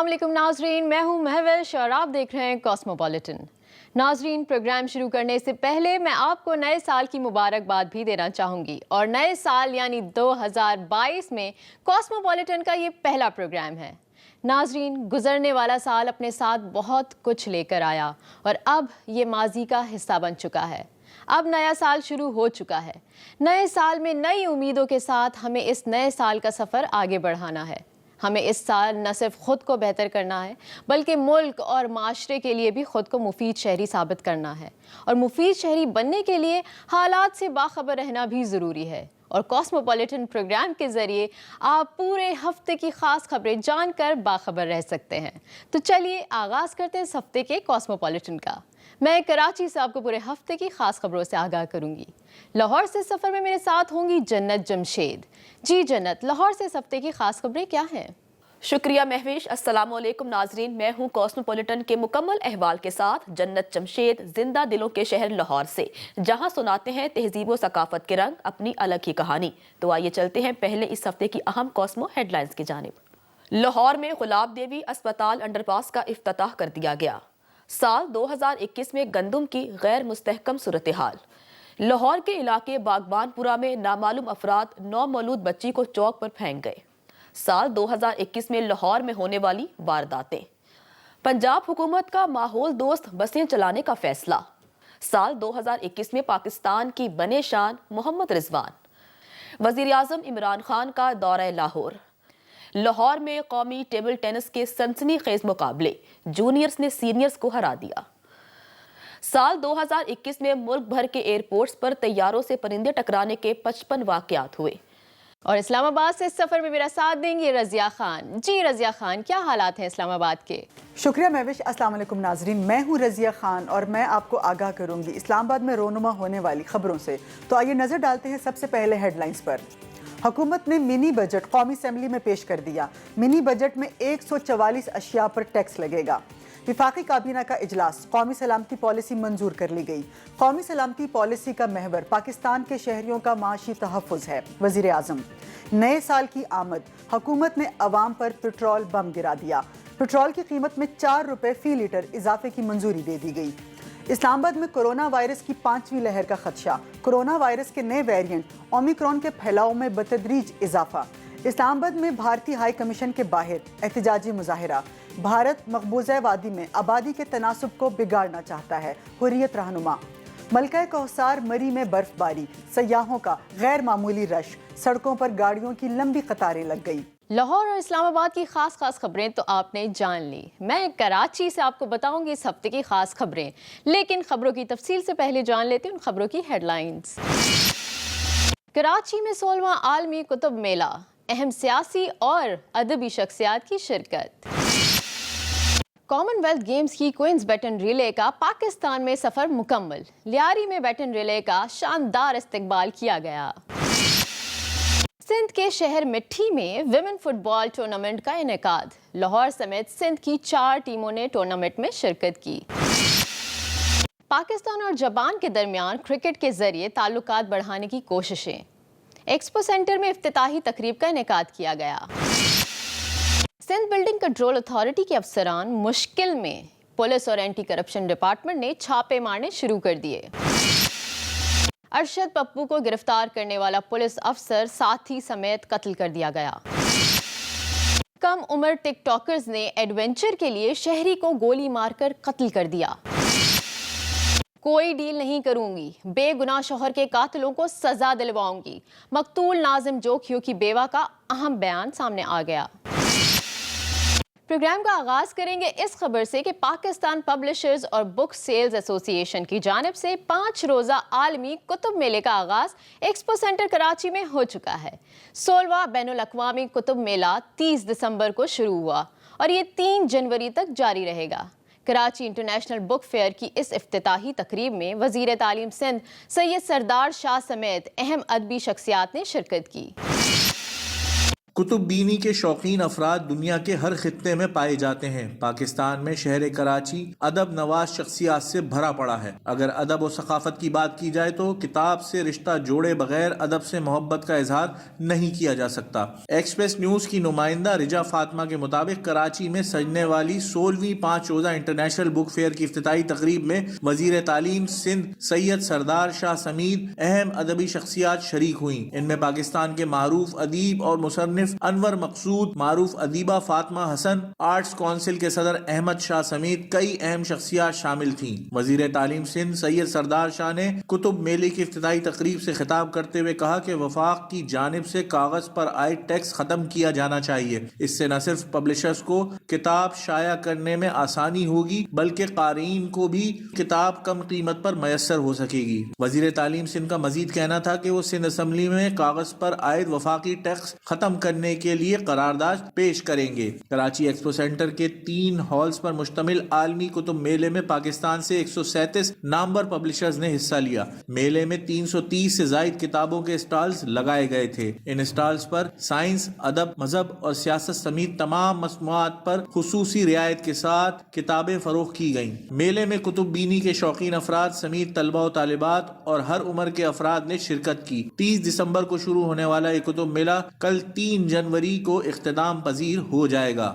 अस्सलामुअलैकुम नाजरीन, मैं हूँ महविश और आप देख रहे हैं कॉस्मोपॉलिटन। नाजरीन, प्रोग्राम शुरू करने से पहले मैं आपको नए साल की मुबारकबाद भी देना चाहूँगी और नए साल यानी 2022 में कॉस्मोपॉलिटन का ये पहला प्रोग्राम है। नाजरीन, गुजरने वाला साल अपने साथ बहुत कुछ लेकर आया और अब ये माजी का हिस्सा बन चुका है। अब नया साल शुरू हो चुका है। नए साल में नई उम्मीदों के साथ हमें इस नए साल का सफ़र आगे बढ़ाना है। हमें इस साल न सिर्फ ख़ुद को बेहतर करना है बल्कि मुल्क और माशरे के लिए भी ख़ुद को मुफीद शहरी साबित करना है, और मुफीद शहरी बनने के लिए हालात से बाखबर रहना भी ज़रूरी है। और कॉस्मोपॉलिटन प्रोग्राम के ज़रिए आप पूरे हफ्ते की ख़ास खबरें जानकर बाखबर रह सकते हैं। तो चलिए आगाज़ करते हैं इस हफ्ते के कॉस्मोपॉलिटन का। मैं कराची से आपको पूरे हफ्ते की ख़ास खबरों से आगाह करूंगी। लाहौर से सफ़र में मेरे साथ होंगी जन्नत जमशेद। जी जन्नत, लाहौर से इस हफ्ते की ख़ास खबरें क्या हैं? शुक्रिया महविश। अस्सलाम वालेकुम नाजरीन, मैं हूँ कॉस्मोपॉलिटन के मुकम्मल अहवाल के साथ जन्नत जमशेद, जिंदा दिलों के शहर लाहौर से, जहाँ सुनाते हैं तहजीब व सकाफत के रंग, अपनी अलग ही कहानी। तो आइए चलते हैं पहले इस हफ्ते की अहम कॉस्मो हेडलाइंस की जानिब। लाहौर में गुलाब देवी अस्पताल अंडरपास का इफ्तिताह कर दिया गया। साल 2021 में गंदम की गैर मुस्तहकम सूरत हाल। लाहौर के इलाके बागबानपुरा में नामालूम अफराद 9 मौलूद बच्ची को चौक पर फेंक गए। साल 2021 में लाहौर में होने वाली वारदातें। पंजाब हुकूमत का माहौल दोस्त बसें चलाने का फैसला। साल 2021 में पाकिस्तान की बने शान मोहम्मद रिजवान। वजीर आज़म इमरान खान का दौरा लाहौर। लाहौर में कौमी टेबल टेनिस के सनसनीखेज मुकाबले, जूनियर्स ने सीनियर्स को हरा दिया। साल 2021 में मुल्क भर के एयरपोर्ट्स पर तैयारों से परिंदे टकराने के 55 वाकयात हुए। और इस्लामाबाद से इस सफ़र में मेरा साथ देंगे रज़िया खान। जी रज़िया खान, क्या हालात हैं इस्लामाबाद के? शुक्रिया महविश। अस्सलाम वालेकुम नाजरीन, मैं हूँ रज़िया खान और मैं आपको आगाह करूँगी इस्लामाबाद में रोनुमा होने वाली खबरों से। तो आइए नज़र डालते हैं सबसे पहले हेडलाइंस पर। हुकूमत ने मिनी बजट कौमी असम्बली में पेश कर दिया। मिनी बजट में 144 अशिया पर टैक्स लगेगा। विफाकी काबीना का इजलास, कौमी सलामती पॉलिसी मंजूर कर ली गई। कौमी सलामती पॉलिसी का महवर पाकिस्तान के शहरियों का माशी तहफ़्फ़ुज़ है। वज़ीर आज़म, नए साल की आमद, हुकूमत ने अवाम पर पेट्रोल बम गिरा दिया। पेट्रोल की कीमत में 4 रुपये फ़ी लीटर इजाफे की मंजूरी दे दी गई। इस्लामाबाद में कोरोना वायरस की 5वीं लहर का खदशा। कोरोना वायरस के नए वेरिएंट ओमिक्रॉन के फैलाव में बतदरीज इजाफा। इस्लामाबाद में भारतीय हाई कमीशन के बाहर एहतजाजी मुजाहिरा। भारत मकबूजा वादी में आबादी के तनासुब को बिगाड़ना चाहता है, हुर्रियत रहनुमा। मलका कौसार मरी में बर्फबारी, सयाहों का गैर मामूली रश, सड़कों पर गाड़ियों की लंबी कतारें लग गई। लाहौर और इस्लामाबाद की खास खबरें तो आपने जान ली। मैं कराची से आपको बताऊंगी इस हफ्ते की खास खबरें, लेकिन खबरों की तफसील से पहले जान लेते हैं उन खबरों की हेडलाइंस। कराची में 16वां आलमी कुतुब मेला, अहम सियासी और अदबी शख्सियात की शिरकत। कॉमनवेल्थ गेम्स की क्वींस बैटन रिले का पाकिस्तान में सफर मुकम्मल। लियारी में बैटन रिले का शानदार इस्तकबाल किया गया। सिंध के शहर मिट्टी में विमेन फुटबॉल टूर्नामेंट का इनेकाद। लाहौर समेत सिंध की 4 टीमों ने टूर्नामेंट में शिरकत की। पाकिस्तान और जापान के दरमियान क्रिकेट के जरिए ताल्लुकात बढ़ाने की कोशिशें। एक्सपो सेंटर में इफ्तिताही तकरीब का इनेकाद किया गया। सिंध बिल्डिंग कंट्रोल अथॉरिटी के अफसरान मुश्किल में, पुलिस और एंटी करप्शन डिपार्टमेंट ने छापे मारने शुरू कर दिए। अरशद पप्पू को गिरफ्तार करने वाला पुलिस अफसर साथी समेत कत्ल कर दिया गया। कम उम्र टिकटॉकर्स ने एडवेंचर के लिए शहरी को गोली मारकर कत्ल कर दिया। कोई डील नहीं करूंगी, बेगुनाह शौहर के कातिलों को सजा दिलवाऊंगी। मकतूल नाजिम जोखियों की बेवा का अहम बयान सामने आ गया। प्रोग्राम का आगाज करेंगे इस खबर से कि पाकिस्तान पब्लिशर्स और बुक सेल्स एसोसिएशन की जानिब से 5 रोज़ा आलमी कुतुब मेले का आगाज एक्सपो सेंटर कराची में हो चुका है। 16वां बैनुल अक़वामी कुतुब मेला 30 दिसंबर को शुरू हुआ और ये 3 जनवरी तक जारी रहेगा। कराची इंटरनेशनल बुक फेयर की इस इफ्तिताही तकरीब में वज़ीर तालीम सिंध सैयद सरदार शाह समेत अहम अदबी शख्सियात ने शिरकत की। کتب بینی کے شوقین افراد دنیا کے ہر خطے میں پائے جاتے ہیں۔ پاکستان میں شہر کراچی ادب نواز شخصیات سے بھرا پڑا ہے۔ اگر ادب و ثقافت کی بات کی جائے تو کتاب سے رشتہ جوڑے بغیر ادب سے محبت کا اظہار نہیں کیا جا سکتا۔ ایکسپریس نیوز کی نمائندہ رجا فاطمہ کے مطابق کراچی میں سجنے والی 16ویں 5 روزہ انٹرنیشنل بک فیئر کی افتتاحی تقریب میں وزیر تعلیم سندھ سید سردار شاہ سمیت اہم ادبی شخصیات شریک ہوئیں۔ ان میں پاکستان کے معروف ادیب اور مصنف انور مقصود، معروف ادیبہ فاطمہ حسن، آرٹس کونسل کے صدر احمد شاہ سمیت کئی اہم شخصیات شامل تھیں۔ وزیر تعلیم سندھ سید سردار شاہ نے کتب میلے کی افتتاحی تقریب سے خطاب کرتے ہوئے کہا کہ وفاق کی جانب سے کاغذ پر عائد ٹیکس ختم کیا جانا چاہیے۔ اس سے نہ صرف پبلشرز کو کتاب شائع کرنے میں آسانی ہوگی بلکہ قارئین کو بھی کتاب کم قیمت پر میسر ہو سکے گی۔ وزیر تعلیم سندھ کا مزید کہنا تھا کہ وہ سندھ اسمبلی میں کاغذ پر عائد وفاقی ٹیکس ختم کرنے کے لیے قرارداد پیش کریں گے۔ کراچی ایکسپو سینٹر کے 3 ہالز پر مشتمل عالمی کتب میلے میں پاکستان سے 137 نامور پبلشرز نے حصہ لیا۔ میلے میں 330 سے زائد کتابوں کے اسٹالز لگائے گئے تھے۔ ان اسٹالز پر سائنس، ادب، مذہب اور سیاست سمیت تمام مصنوعات پر خصوصی رعایت کے ساتھ کتابیں فروخت کی گئیں۔ میلے میں کتب بینی کے شوقین افراد سمیت طلبہ و طالبات اور ہر عمر کے افراد نے شرکت کی۔ 30 دسمبر کو شروع ہونے والا یہ کتب میلہ کل 3 جنوری کو اختتام پذیر ہو جائے گا۔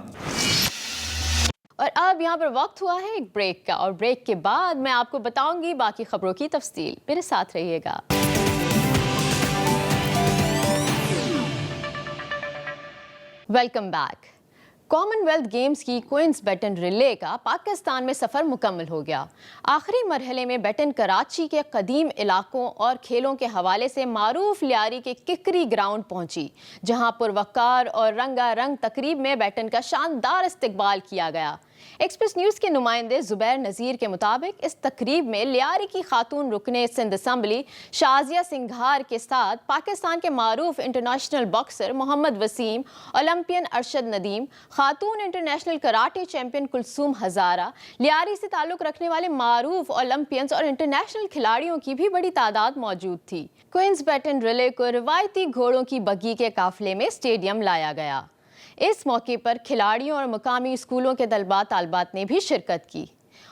اور اب یہاں پر وقت ہوا ہے ایک بریک کا، اور بریک کے بعد میں آپ کو بتاؤں گی باقی خبروں کی تفصیل۔ میرے ساتھ رہیے گا۔ Welcome back. Commonwealth games کی کوئنز بیٹن ریلے کا پاکستان میں سفر مکمل ہو گیا۔ آخری مرحلے میں بیٹن کراچی کے قدیم علاقوں اور کھیلوں کے حوالے سے معروف لیاری کے ککری گراؤنڈ پہنچی، جہاں پروقار اور رنگا رنگ تقریب میں بیٹن کا شاندار استقبال کیا گیا۔ ایکسپریس نیوز کے نمائندے زبیر نذیر کے مطابق اس تقریب میں لیاری کی خاتون رکن سندھ اسمبلی شازیہ سنگھار کے ساتھ پاکستان کے معروف انٹرنیشنل باکسر محمد وسیم، اولمپئن ارشد ندیم، خاتون international karate champion Kulsoom Hazara, Lyari سے تعلق رکھنے والے معروف اولمپئنز اور انٹرنیشنل کھلاڑیوں کی بھی بڑی تعداد موجود تھی۔ کوئنز بیٹن ریلے کو روایتی گھوڑوں کی بگی کے قافلے میں اسٹیڈیم لایا گیا۔ اس موقع پر کھلاڑیوں اور مقامی اسکولوں کے طلباء طالبات نے بھی شرکت کی،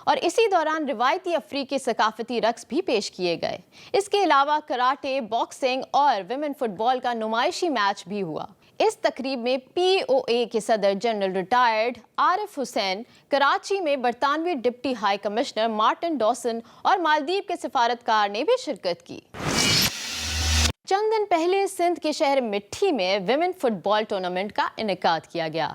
اور اسی دوران روایتی افریقی ثقافتی رقص بھی پیش کیے گئے۔ اس کے علاوہ کراٹے، باکسنگ اور ویمن فٹ بال کا نمائشی میچ بھی ہوا۔ اس تقریب میں پی او اے کے صدر جنرل ریٹائرڈ عارف حسین، کراچی میں برطانوی deputy high commissioner Martin Dawson اور مالدیپ کے سفارتکار نے بھی شرکت کی۔ چند دن پہلے سندھ کے شہر مٹھی میں ویمن فٹ بال ٹورنامنٹ کا انعقاد کیا گیا،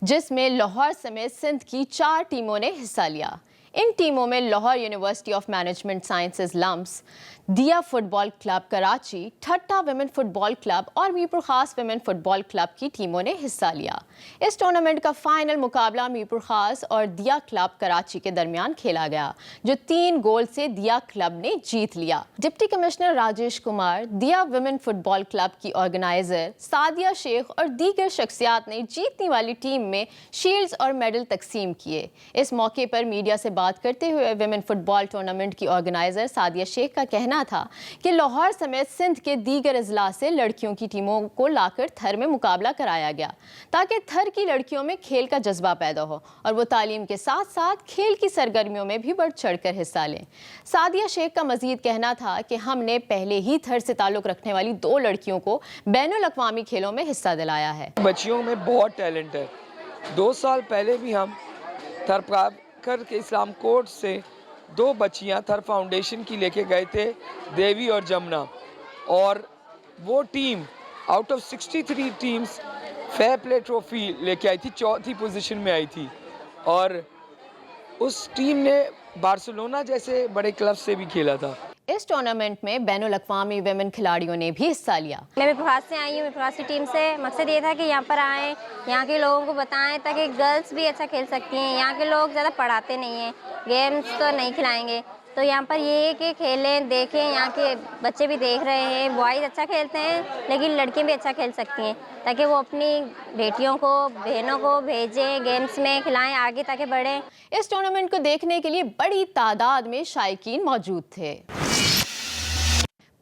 جس میں لاہور سمیت سندھ کی 4 ٹیموں نے حصہ لیا۔ ان ٹیموں میں Lahore university of management sciences LUMS, Diya football club Karachi, Thatta women football club اور میرپور خاص ویمن فٹ بال کلب کی ٹیموں نے حصہ لیا۔ اس ٹورنامنٹ کا فائنل مقابلہ میرپور خاص اور دیا کلب کراچی کے درمیان کھیلا گیا، جو 3 گول سے دیا کلب نے جیت لیا۔ ڈپٹی کمشنر راجیش کمار، دیا ویمن فٹ بال کلب کی آرگنائزر سعدیہ شیخ اور دیگر شخصیات نے جیتنے والی ٹیم میں شیلڈز اور میڈل تقسیم کیے۔ اس موقع پر میڈیا سے بات کرتے ہوئے ویمن فٹ بال ٹورنامنٹ کی آرگنائزر سعدیہ شیخ کا کہنا تھا کہ لاہور سمیت سندھ کے دیگر اضلاع سے لڑکیوں کی ٹیموں کو لا کر تھر میں مقابلہ کرایا گیا، تاکہ تھر کی لڑکیوں میں کھیل کا جذبہ پیدا ہو اور وہ تعلیم کے ساتھ ساتھ کھیل کی سرگرمیوں میں بھی بڑھ چڑھ کر حصہ لیں۔ سعدیہ شیخ کا مزید کہنا تھا کہ ہم نے پہلے ہی تھر سے تعلق رکھنے والی 2 لڑکیوں کو بین الاقوامی کھیلوں میں حصہ دلایا ہے۔ بچیوں میں بہت ٹیلنٹ ہے۔ 2 سال پہلے بھی ہم تھر کر کے اسلام کوٹ سے 2 بچیاں تھر فاؤنڈیشن کی لے کے گئے تھے، دیوی اور جمنا، اور وہ team out of 63 teams fair play trophy لے کے آئی تھی، 4تھی پوزیشن میں آئی تھی، اور اس ٹیم نے بارسلونا جیسے بڑے کلب سے بھی کھیلا تھا۔ اس ٹورنامنٹ میں بین الاقوامی ویمن کھلاڑیوں نے بھی حصہ لیا۔ میں میرپور سے آئی ہوں، میرپور کی ٹیم سے۔ مقصد یہ تھا کہ یہاں پر آئیں، یہاں کے لوگوں کو بتائیں تاکہ گرلز بھی اچھا کھیل سکتی ہیں۔ یہاں کے لوگ زیادہ پڑھاتے نہیں ہیں، گیمز تو نہیں کھلائیں گے، تو یہاں پر یہ ہے کہ کھیلیں، دیکھیں، یہاں کے بچے بھی دیکھ رہے ہیں، بوائز اچھا کھیلتے ہیں لیکن لڑکیاں بھی اچھا کھیل سکتی ہیں، تاکہ وہ اپنی بیٹیوں کو، بہنوں کو بھیجیں گیمز میں، کھلائیں آگے تاکہ بڑھیں۔ اس ٹورنامنٹ کو دیکھنے کے لیے بڑی تعداد میں شائقین موجود تھے۔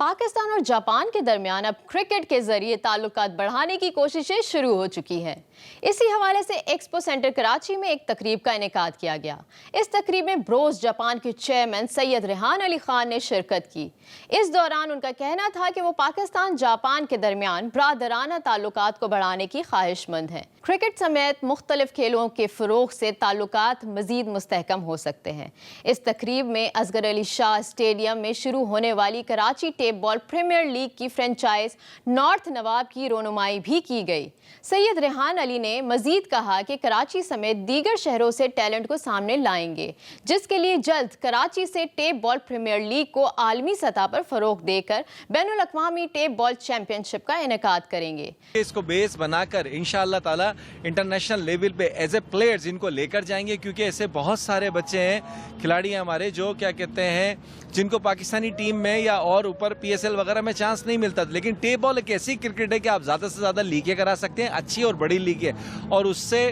पाकिस्तान और जापान के दरमियान अब क्रिकेट के जरिए ताल्लुकात बढ़ाने की कोशिशें शुरू हो चुकी हैं। इसी हवाले से एक्सपो सेंटर कराची में एक तकरीब का इनेकाद किया गया। इस तकरीब में ब्रोस जापान के चेयरमैन सैयद रेहान अली खान ने शिरकत की। इस दौरान उनका कहना था कि वो पाकिस्तान जापान के दरमियान ब्रादराना ताल्लुकात को बढ़ाने की ख्वाहिशमंद हैं। क्रिकेट समेत मुख्तलिफ खेलों के फ़रोग़ से ताल्लुकात मज़ीद मुस्तहकम हो सकते हैं। इस तकरीब में असगर अली शाह स्टेडियम में शुरू होने वाली Karachi tape ball premier league की फ्रेंचाइज नॉर्थ नवाब की रोनुमाई भी की गई। सैयद रेहान अली ने मजीद कहा कि कराची समेत दीगर शहरों से टैलेंट को सामने लाएंगे, जिसके लिए जल्द कराची से टेप बॉल प्रीमियर लीग को आलमी सतह पर फ़रोग़ देकर बैनुल अक़वामी टेप बॉल चैंपियनशिप का इनेकाद करेंगे। इसको बेस बनाकर इंशाअल्लाह ताला इंटरनेशनल लेवल पे एज ए प्लेयर्स इनको लेकर जाएंगे, क्योंकि ऐसे बहुत सारे बच्चे हैं, खिलाड़ी हैं हमारे, जो क्या कहते हैं, जिनको पाकिस्तानी टीम में या और ऊपर PSL वगैरह में चांस नहीं मिलता। लेकिन टेप बॉल एक ऐसी क्रिकेट है कि आप ज़्यादा से ज़्यादा लीगें करा सकते हैं, अच्छी और बड़ी लीगें, और उससे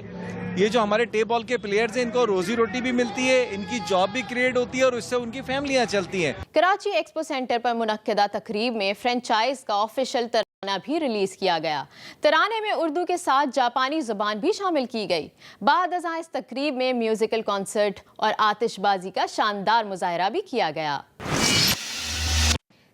ये जो हमारे टेप बॉल के प्लेयर्स हैं इनको रोजी रोटी भी मिलती है, इनकी जॉब भी क्रिएट होती है और उससे उनकी फैमिलियाँ चलती हैं। कराची एक्सपो सेंटर पर मुनक्किदा तकरीब में फ्रेंचाइज का ऑफिशियल तराना भी रिलीज किया गया। तराने में उर्दू के साथ जापानी जुबान भी शामिल की गई। बाद अज़ां इस तकरीब में म्यूजिकल कॉन्सर्ट और आतिशबाजी का शानदार मुजाहरा भी किया गया।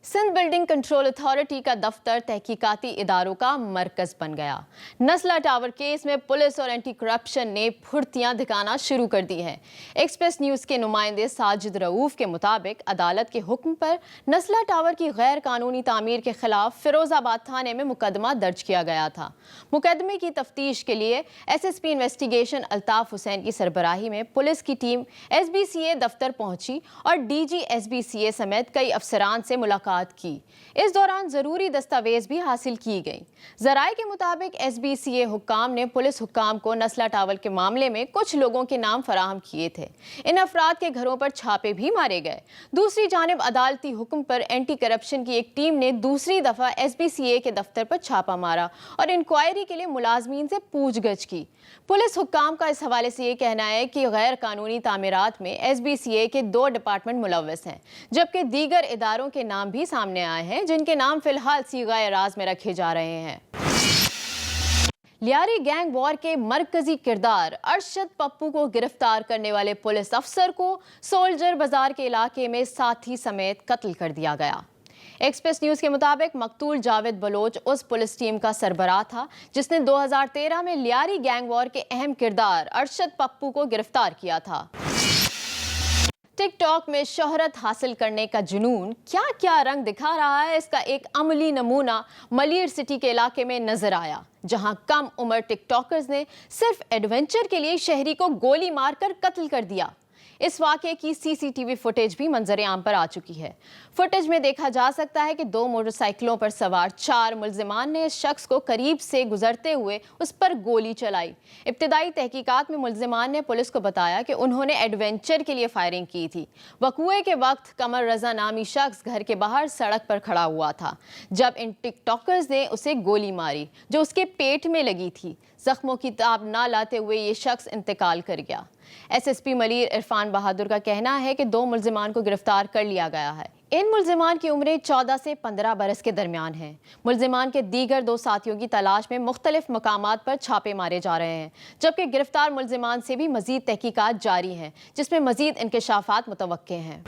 सिंध बिल्डिंग कंट्रोल अथॉरिटी का दफ्तर तहकीकाती इदारों का मरकज बन गया। नस्ला टावर केस में पुलिस और एंटी करप्शन ने फुर्तियां दिखाना शुरू कर दी हैं। एक्सप्रेस न्यूज़ के नुमाइंदे साजिद रऊफ के मुताबिक अदालत के हुक्म पर नस्ला टावर की गैर कानूनी तामीर के खिलाफ फिरोजाबाद थाने में मुकदमा दर्ज किया गया था। मुकदमे की तफ्तीश के लिए SSP इन्वेस्टिगेशन अल्ताफ हुसैन की सरबराही में पुलिस की टीम SBCA दफ्तर पहुंची और DG SBCA समेत कई अफसरान से मुलाकात की। इस दौरान जरूरी दस्तावेज भी हासिल की गई। जराये के मुताबिक SBCA हुक्काम ने पुलिस हुक्काम को नस्ला टावर के मामले में कुछ लोगों के नाम फराहम किए थे। इन अफराद के घरों पर छापे भी मारे गए। दूसरी जानिब अदालती हुक्म पर एंटी करप्शन की एक टीम ने दूसरी दफा SBCA के दफ्तर पर छापा मारा और इंक्वायरी के लिए मुलाजमीन से पूछगछ की। पुलिस हुक्काम का इस हवाले से ये कहना है कि गैर कानूनी तामीरात में SBCA के 2 डिपार्टमेंट मुलव्वस हैं, जबकि दीगर इदारों के नाम भी सामने आए हैं, जिनके नाम फिलहाल सीगाए राज में रखे जा रहे हैं। लियारी गैंग वॉर के मरकजी किरदार अरशद पप्पू को गिरफ्तार करने वाले पुलिस अफसर को सोल्जर बाजार के इलाके में साथी समेत कत्ल कर दिया गया। एक्सप्रेस न्यूज़ के मुताबिक मकतूल जावेद बलोच उस पुलिस टीम का सरबराह था जिसने 2013 में लियारी गैंग वॉर के अहम किरदार अरशद पप्पू को गिरफ्तार किया था। टिकटॉक में शोहरत हासिल करने का जुनून क्या क्या रंग दिखा रहा है, इसका एक अमली नमूना मलिर सिटी के इलाके में नजर आया, जहां कम उम्र टिकटॉकर्स ने सिर्फ एडवेंचर के लिए शहरी को गोली मारकर कत्ल कर दिया। इस वाक़े की CCTV फुटेज भी मंजर आम पर आ चुकी है। फुटेज में देखा जा सकता है कि 2 मोटरसाइकिलों पर सवार 4 मुल्जिमान ने इस शख्स को करीब से गुजरते हुए उस पर गोली चलाई। इब्तिदाई तहकीकात में मुल्जिमान ने पुलिस को बताया कि उन्होंने एडवेंचर के लिए फायरिंग की थी। वक़ूए के वक्त कमर रजा नामी शख्स घर के बाहर सड़क पर खड़ा हुआ था जब इन टिकटॉकर्स ने उसे गोली मारी, जो उसके पेट में लगी थी। जख्मों की ताब ना लाते हुए ये शख्स इंतकाल कर गया। SSP मलिर इरफान बहादुर का कहना है कि 2 मुल्जिमान को गिरफ्तार कर लिया गया है। इन मुल्जिमान की उम्रें 14 से 15 बरस के दरमियान हैं। मुल्जिमान के दीगर 2 साथियों की तलाश में मुख्तलिफ मकामात पर छापे मारे जा रहे हैं, जबकि गिरफ्तार मुल्जिमान से भी मजीद तहकीकात जारी हैं, जिसमें मजीद इंकशाफात मुतवक्के हैं।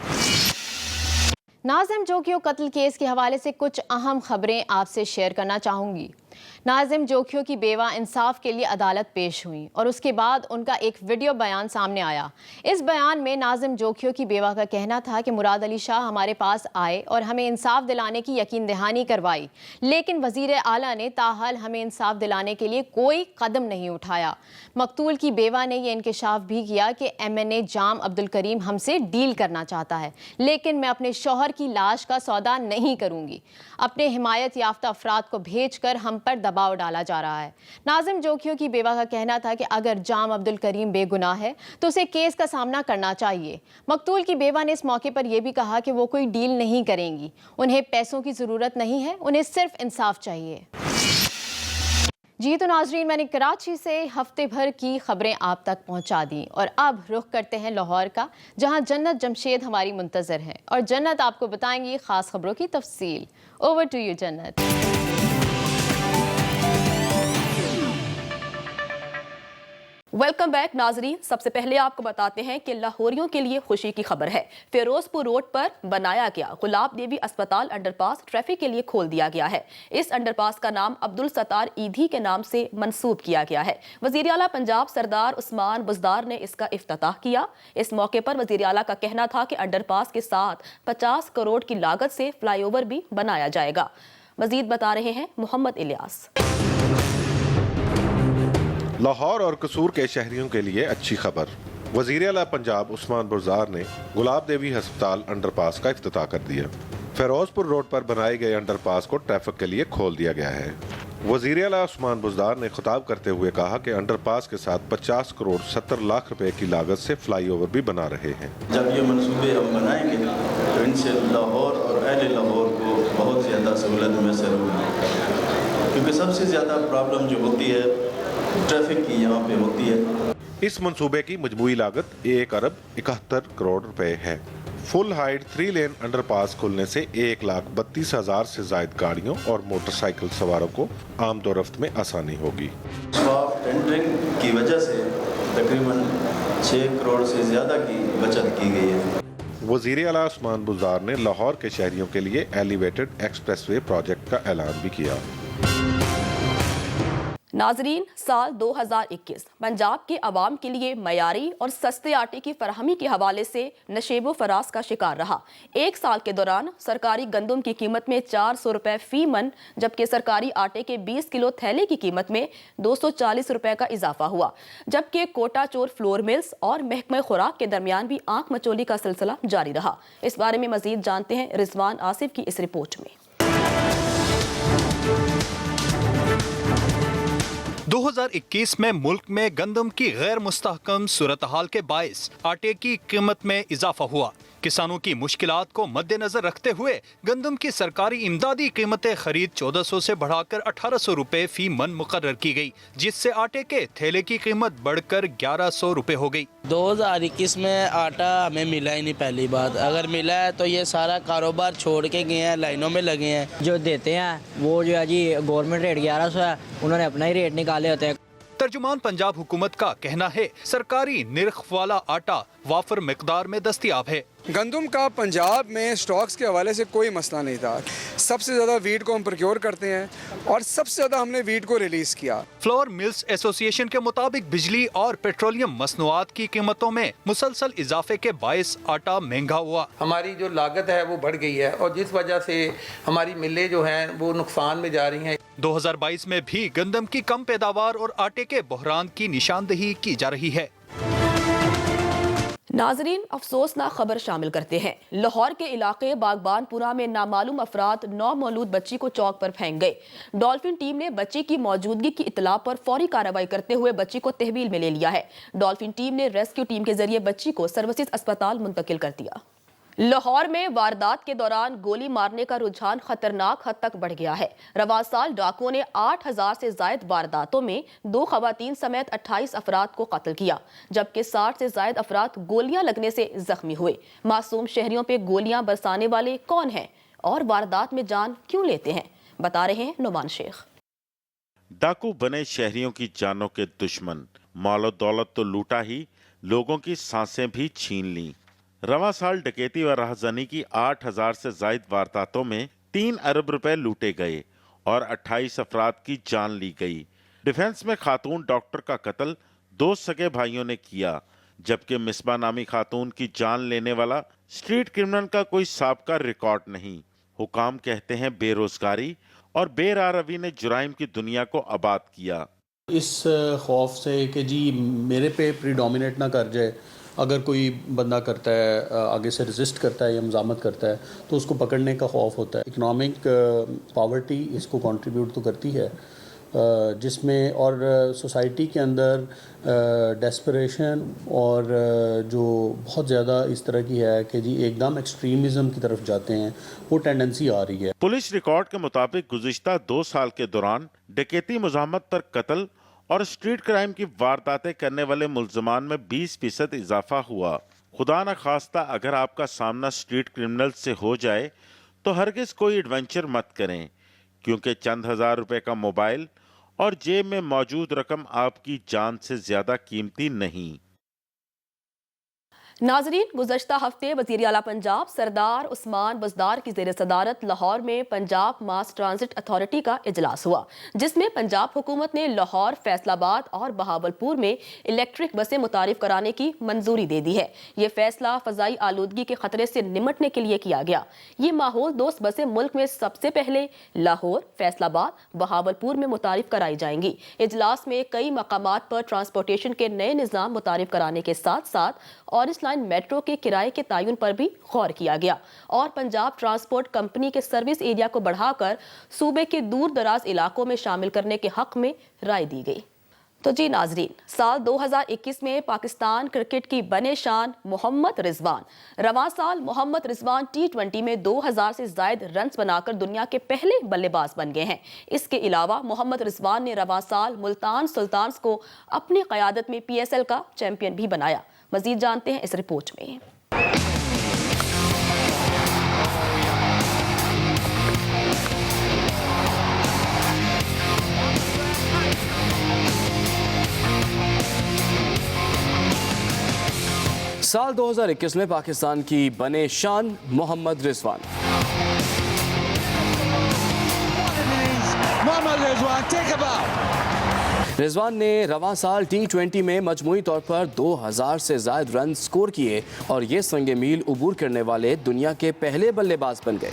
नाज़िम जोखियो कत्ल केस के हवाले से कुछ अहम खबरें आपसे शेयर करना चाहूँगी। नाज़िम जोखियो की बेवा इंसाफ के लिए अदालत पेश हुई और उसके बाद उनका एक वीडियो बयान सामने आया। इस बयान में नाज़िम जोखियो की बेवा का कहना था कि मुराद अली शाह हमारे पास आए और हमें इंसाफ दिलाने की यकीन दहानी करवाई, लेकिन वज़ीर आला ने ताहाल हमें इंसाफ दिलाने के लिए कोई कदम नहीं उठाया। मकतूल की बेवा ने यह इंकशाफ भी किया कि MNA जाम अब्दुल करीम हमसे डील करना चाहता है, लेकिन मैं अपने शौहर की लाश का सौदा नहीं करूँगी। अपने हिमायत याफ्ता अफराद को भेज कर हम पर दबाव डाला जा रहा है। नाज़िम जोखियो की बेवा का कहना था कि अगर जाम अब्दुल करीम बेगुनाह है तो उसे केस का सामना करना चाहिए। मकतूल की बेवा ने इस मौके पर यह भी कहा कि वो कोई डील नहीं करेंगी, उन्हें पैसों की ज़रूरत नहीं है, उन्हें सिर्फ इंसाफ चाहिए। جی تو ناظرین، میں نے کراچی سے ہفتے بھر کی خبریں آپ تک پہنچا دیں اور اب رخ کرتے ہیں لاہور کا، جہاں جنت جمشید ہماری منتظر ہیں اور جنت آپ کو بتائیں گی خاص خبروں کی تفصیل۔ اوور ٹو یو جنت۔ ویلکم بیک ناظرین، سب سے پہلے آپ کو بتاتے ہیں کہ لاہوریوں کے لیے خوشی کی خبر ہے۔ فیروز پور روڈ پر بنایا گیا گلاب دیوی اسپتال انڈر پاس ٹریفک کے لیے کھول دیا گیا ہے۔ اس انڈر پاس کا نام عبدالستار ایدھی کے نام سے منسوب کیا گیا ہے۔ وزیر اعلیٰ پنجاب سردار عثمان بزدار نے اس کا افتتاح کیا۔ اس موقع پر وزیر اعلیٰ کا کہنا تھا کہ انڈر پاس کے ساتھ 50 کروڑ کی لاگت سے فلائی اوور بھی بنایا جائے گا۔ مزید بتا رہے ہیں محمد الیاس۔ لاہور اور قصور کے شہریوں کے لیے اچھی خبر۔ وزیر اعلیٰ پنجاب عثمان بزدار نے گلاب دیوی ہسپتال انڈر پاس کا افتتاح کر دیا۔ فیروز پور روڈ پر بنائے گئے انڈر پاس کو ٹریفک کے لیے کھول دیا گیا ہے۔ وزیر اعلیٰ عثمان بزدار نے خطاب کرتے ہوئے کہا کہ انڈر پاس کے ساتھ 50 کروڑ 70 لاکھ روپے کی لاگت سے فلائی اوور بھی بنا رہے ہیں۔ جب یہ منصوبے ہم بنائیں گے تو ان سے لاہور اور اہل لاہور کو بہت زیادہ سہولت میسر ہوگی، کیونکہ سب سے زیادہ پرابلم جو ہوتی ہے ٹریفک کی یہاں پہ ہوتی ہے۔ اس منصوبے کی مجموعی لاگت 1 ارب 71 کروڑ روپے ہے۔ فل ہائٹ 3 لین انڈر پاس کھلنے سے 1,32,000 سے زائد گاڑیوں اور موٹر سائیکل سواروں کو آمد و رفت میں آسانی ہوگی۔ سافٹ ٹینڈرنگ کی وجہ سے تقریباً 6 کروڑ سے زیادہ کی بچت کی گئی ہے۔ وزیر اعلیٰ عثمان بزدار نے لاہور کے شہریوں کے لیے ایلیویٹڈ ایکسپریس وے پروجیکٹ کا اعلان بھی کیا۔ ناظرین، سال 2021 پنجاب کے عوام کے لیے معیاری اور سستے آٹے کی فراہمی کے حوالے سے نشیب و فراز کا شکار رہا۔ ایک سال کے دوران سرکاری گندم کی قیمت میں 400 روپے فی من، جبکہ سرکاری آٹے کے 20 کلو تھیلے کی قیمت میں 240 روپے کا اضافہ ہوا، جبکہ کوٹا چور فلور ملز اور محکمہ خوراک کے درمیان بھی آنکھ مچولی کا سلسلہ جاری رہا۔ اس بارے میں مزید جانتے ہیں رضوان آصف کی اس رپورٹ میں۔ 2021 میں ملک میں گندم کی غیر مستحکم صورتحال کے باعث آٹے کی قیمت میں اضافہ ہوا۔ کسانوں کی مشکلات کو مد نظر رکھتے ہوئے گندم کی سرکاری امدادی قیمت خرید 1400 سے بڑھا کر 1800 روپے فی من مقرر کی گئی، جس سے آٹے کے تھیلے کی قیمت بڑھ کر 1100 روپے ہو گئی۔ 2021 میں آٹا ہمیں ملا ہی نہیں، پہلی بات اگر ملا ہے تو یہ سارا کاروبار چھوڑ کے گئے ہیں، لائنوں میں لگے ہیں۔ جو دیتے ہیں وہ جو ہے جی گورنمنٹ ریٹ 1100 ہے، انہوں نے اپنا ہی ریٹ نکالے ہوتے ہیں۔ ترجمان پنجاب حکومت کا کہنا ہے سرکاری نرخ والا آٹا وافر مقدار میں دستیاب ہے۔ گندم کا پنجاب میں سٹاکس کے حوالے سے کوئی مسئلہ نہیں تھا۔ سب سے زیادہ ویٹ کو ہم پروکیور کرتے ہیں اور سب سے زیادہ ہم نے ویٹ کو ریلیز کیا۔ فلور ملز ایسوسی ایشن کے مطابق بجلی اور پیٹرولیم مصنوعات کی قیمتوں میں مسلسل اضافے کے باعث آٹا مہنگا ہوا۔ ہماری جو لاگت ہے وہ بڑھ گئی ہے اور جس وجہ سے ہماری ملیں جو ہیں وہ نقصان میں جا رہی ہیں۔ 2022 میں بھی گندم کی کم پیداوار اور آٹے کے بحران کی نشاندہی کی جا رہی ہے۔ ناظرین، افسوسناک خبر شامل کرتے ہیں۔ لاہور کے علاقے باغبان پورا میں نامعلوم افراد 9 مولود بچی کو چوک پر پھینک گئے۔ ڈولفن ٹیم نے بچی کی موجودگی کی اطلاع پر فوری کارروائی کرتے ہوئے بچی کو تحویل میں لے لیا ہے۔ ڈولفن ٹیم نے ریسکیو ٹیم کے ذریعے بچی کو سروسز اسپتال منتقل کر دیا۔ لاہور میں واردات کے دوران گولی مارنے کا رجحان خطرناک حد تک بڑھ گیا ہے۔ رواں سال ڈاکوؤں نے 8000 سے زائد وارداتوں میں 2 خواتین سمیت 28 افراد کو قتل کیا، جبکہ 60 سے زائد افراد گولیاں لگنے سے زخمی ہوئے۔ معصوم شہریوں پہ گولیاں برسانے والے کون ہیں اور واردات میں جان کیوں لیتے ہیں، بتا رہے ہیں نعمان شیخ۔ ڈاکو بنے شہریوں کی جانوں کے دشمن، مال و دولت تو لوٹا ہی، لوگوں کی سانسیں بھی چھین لیں۔ رواں سال ڈکیتی و راہزنی کی 8000 سے زائد وارداتوں میں 3 ارب روپے لوٹے گئے اور 28 افراد کی جان لی گئی۔ ڈیفنس میں خاتون ڈاکٹر کا قتل 2 سگے بھائیوں نے کیا، جبکہ مصباح نامی خاتون کی جان لینے والا اسٹریٹ کرمنل کا کوئی سابقہ ریکارڈ نہیں۔ حکام کہتے ہیں بے روزگاری اور بے راہروی نے جرائم کی دنیا کو آباد کیا۔ اس خوف سے کہ جی میرے پہ پریڈومینیٹ نہ کر جائے، اگر کوئی بندہ کرتا ہے آگے سے ریزسٹ کرتا ہے یا مزاحمت کرتا ہے تو اس کو پکڑنے کا خوف ہوتا ہے۔ اکنامک پاورٹی اس کو کنٹریبیوٹ تو کرتی ہے، جس میں اور سوسائٹی کے اندر ڈیسپریشن اور جو بہت زیادہ اس طرح کی ہے کہ جی ایک دم ایکسٹریمزم کی طرف جاتے ہیں، وہ ٹینڈنسی آ رہی ہے۔ پولیس ریکارڈ کے مطابق گزشتہ 2 سال کے دوران ڈکیتی مزاحمت پر قتل اور اسٹریٹ کرائم کی وارداتیں کرنے والے ملزمان میں 20% اضافہ ہوا۔ خدا نہ خواستہ اگر آپ کا سامنا اسٹریٹ کرمنل سے ہو جائے تو ہرگز کوئی ایڈونچر مت کریں، کیونکہ چند ہزار روپے کا موبائل اور جیب میں موجود رقم آپ کی جان سے زیادہ قیمتی نہیں۔ ناظرین، گزشتہ ہفتے وزیر اعلیٰ پنجاب سردار عثمان بزدار کی زیر صدارت لاہور میں پنجاب ماس ٹرانزٹ اتھارٹی کا اجلاس ہوا، جس میں پنجاب حکومت نے لاہور، فیصل آباد اور بہاولپور میں الیکٹرک بسیں متعارف کرانے کی منظوری دے دی ہے۔ یہ فیصلہ فضائی آلودگی کے خطرے سے نمٹنے کے لیے کیا گیا۔ یہ ماحول دوست بسیں ملک میں سب سے پہلے لاہور، فیصل آباد، بہاولپور میں متعارف کرائی جائیں گی۔ اجلاس میں کئی مقامات پر ٹرانسپورٹیشن کے نئے نظام متعارف کرانے کے ساتھ ساتھ اورنج لائن میٹرو کے کرائے کے تعین پر بھی غور کیا گیا اور پنجاب ٹرانسپورٹ کمپنی کے سروس ایریا کو بڑھا کر صوبے کے دور دراز علاقوں میں شامل کرنے کے حق میں رائے دی گئی۔ تو جی ناظرین، سال 2021 میں پاکستان کرکٹ کی بنے شان محمد رضوان رواں سال محمد رضوان T20 میں 2000 سے زائد رنز بنا کر دنیا کے پہلے بلے باز بن گئے ہیں۔ اس کے علاوہ محمد رضوان نے رواں سال ملتان سلطانز کو اپنی قیادت میں PSL کا چیمپئن بھی بنایا۔ مزید جانتے ہیں اس رپورٹ میں۔ سال 2021 میں پاکستان کی بنے شان محمد رضوان۔ رضوان نے رواں سال T20 میں مجموعی طور پر 2000 سے زائد رن سکور کیے اور یہ سنگ میل عبور کرنے والے دنیا کے پہلے بلے باز بن گئے۔